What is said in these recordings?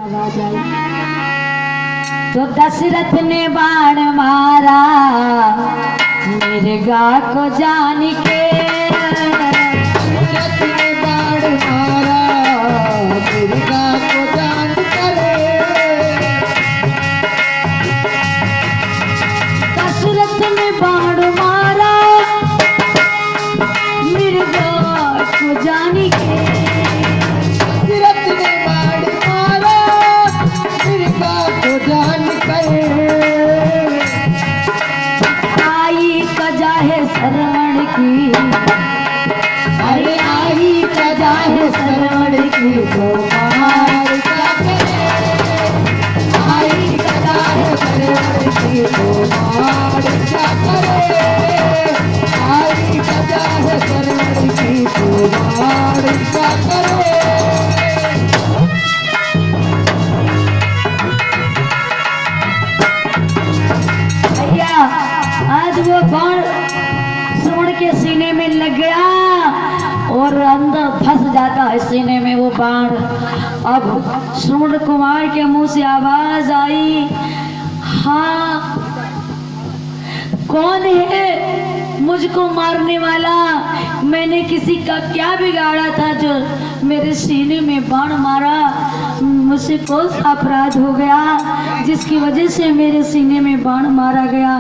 आवाज आई तो दशरथ ने बाण मारा मिर्गा को जान के। दशरथ ने बाण मारा मिर्गा को जान करे। दशरथ ने बाण मारा मिर्गा को जान के। दशरथ ने बाण मारा मिर्गा को जान करे। आई कजा है श्रवण की, अरे आई कजा है श्रवण की तो मार क्या करे। आई कजा है श्रवण की तो मार क्या करे। आई कजा है श्रवण की तो मार क्या करे। भैया आज वो बाण श्रवण के सीने में लग गया और अंदर फंस जाता है सीने में वो बाण। अब श्रवण कुमार के मुंह से आवाज आई, हाँ कौन है मुझको मारने वाला? मैंने किसी का क्या बिगाड़ा था जो मेरे सीने में बाण मारा? मुझसे कौन सा अपराध हो गया जिसकी वजह से मेरे सीने में बाण मारा गया?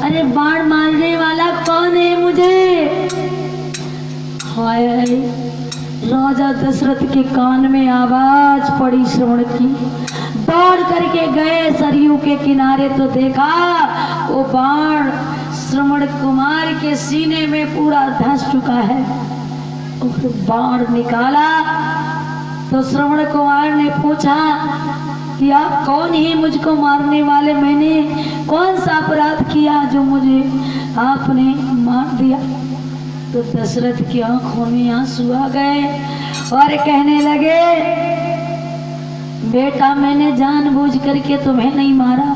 अरे बाण मारने वाला कौन है मुझे? हाय राजा दशरथ के कान में आवाज पड़ी श्रवण की। दौड़ करके गए सरयू के किनारे तो देखा वो बाण श्रवण कुमार के सीने में पूरा धंस चुका है। और बाण निकाला तो श्रवण कुमार ने पूछा कि आप कौन ही मुझको मारने वाले? मैंने कौन सा अपराध किया जो मुझे आपने मार दिया? तो दशरथ की आंखों में आंसू आ गए और कहने लगे, बेटा मैंने जानबूझ करके तुम्हें नहीं मारा।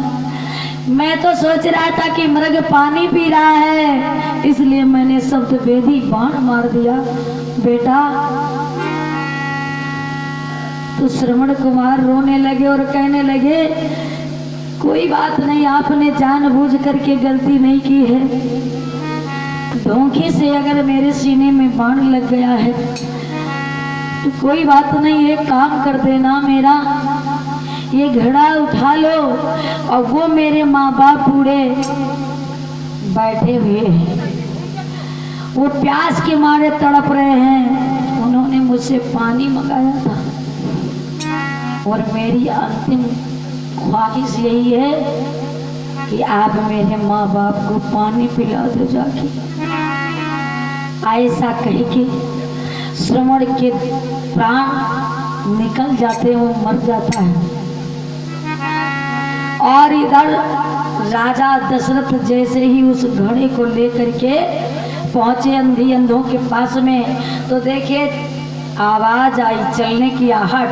मैं तो सोच रहा था कि मृग पानी पी रहा है इसलिए मैंने शब्द वेदी बाण मार दिया बेटा। तो श्रवण कुमार रोने लगे और कहने लगे, कोई बात नहीं, आपने जानबूझ करके गलती नहीं की है। धोखे से अगर मेरे सीने में बाण लग गया है तो कोई बात नहीं, एक काम कर देना, मेरा ये घड़ा उठा लो और वो मेरे माँ बाप बूढ़े बैठे हुए हैं, वो प्यास के मारे तड़प रहे हैं। उन्होंने मुझसे पानी मंगाया था और मेरी अंतिम ख्वाहिश यही है कि आप मेरे माँ बाप को पानी पिला दो जाके। ऐसा कह के श्रवण के प्राण निकल जाते, वो मर जाता है। और इधर राजा दशरथ जैसे ही उस घड़े को लेकर के पहुंचे अंधी अंधों के पास में तो देखिए आवाज आई, चलने की आहट।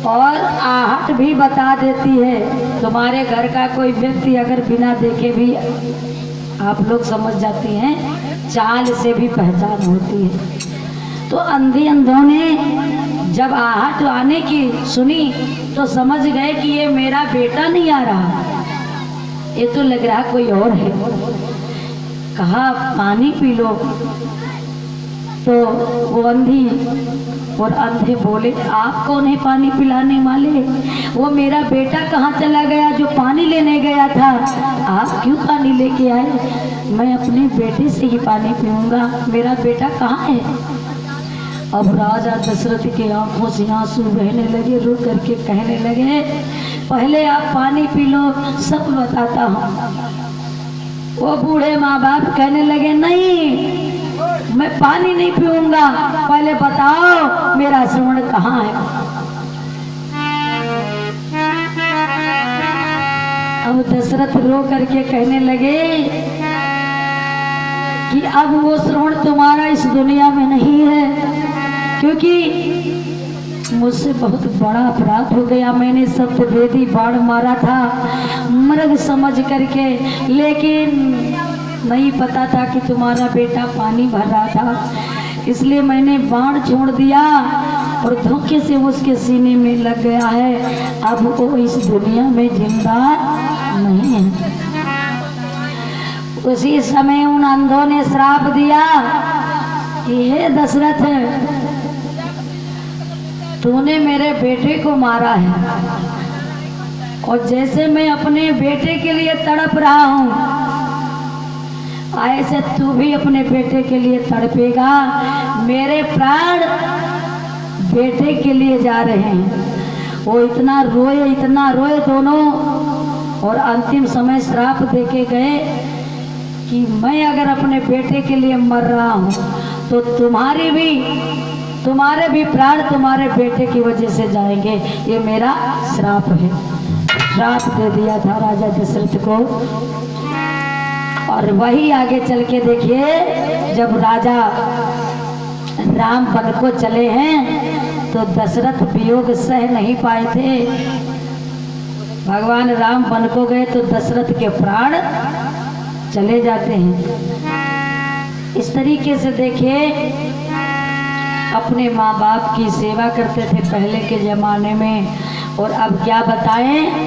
और आहट भी बता देती है, तुम्हारे घर का कोई व्यक्ति अगर बिना देखे भी आप लोग समझ जाती हैं, चाल से भी पहचान होती है। तो अंधी अंधों ने जब आहट आने की सुनी तो समझ गए कि ये मेरा बेटा नहीं आ रहा, ये तो लग रहा कोई और है। कहा पानी पी लो। तो वो अंधी और अंधे बोले, आप कौन है पानी पिलाने वाले? वो मेरा बेटा कहाँ चला गया जो पानी लेने गया था? आप क्यों पानी लेके आए? मैं अपने बेटे से ही पानी पीऊंगा, मेरा बेटा कहाँ है? अब राजा दशरथ के आंखों से आंसू बहने लगे, रो करके कहने लगे, पहले आप पानी पी लो, सब बताता हूँ। वो बूढ़े माँ बाप कहने लगे, नहीं मैं पानी नहीं पीऊंगा, पहले बताओ मेरा श्रवण कहाँ है? अब दशरथ रो करके कहने लगे कि अब वो श्रवण तुम्हारा इस दुनिया में नहीं है, क्योंकि मुझसे बहुत बड़ा अपराध हो गया। मैंने शब्द वेदी बाण मारा था मृग समझ करके, लेकिन नहीं पता था कि तुम्हारा बेटा पानी भर रहा था, इसलिए मैंने बाण छोड़ दिया और धोखे से उसके सीने में लग गया है। अब वो इस दुनिया में जिंदा नहीं है। उसी समय उन अंधों ने श्राप दिया कि हे दशरथ, तूने मेरे बेटे को मारा है और जैसे मैं अपने बेटे के लिए तड़प रहा हूँ ऐसे तू भी अपने बेटे के लिए तड़पेगा। मेरे प्राण बेटे के लिए जा रहे हैं। वो इतना रोए दोनों और अंतिम समय श्राप देके गए कि मैं अगर अपने बेटे के लिए मर रहा हूँ तो तुम्हारे भी प्राण तुम्हारे बेटे की वजह से जाएंगे। ये मेरा श्राप है। श्राप दे दिया था राजा दशरथ को। और वही आगे चल के देखिए, जब राजा राम वन को चले हैं तो दशरथ वियोग सह नहीं पाए थे। भगवान राम वन को गए तो दशरथ के प्राण चले जाते हैं। इस तरीके से देखिए, अपने माँ बाप की सेवा करते थे पहले के जमाने में। और अब क्या बताएं।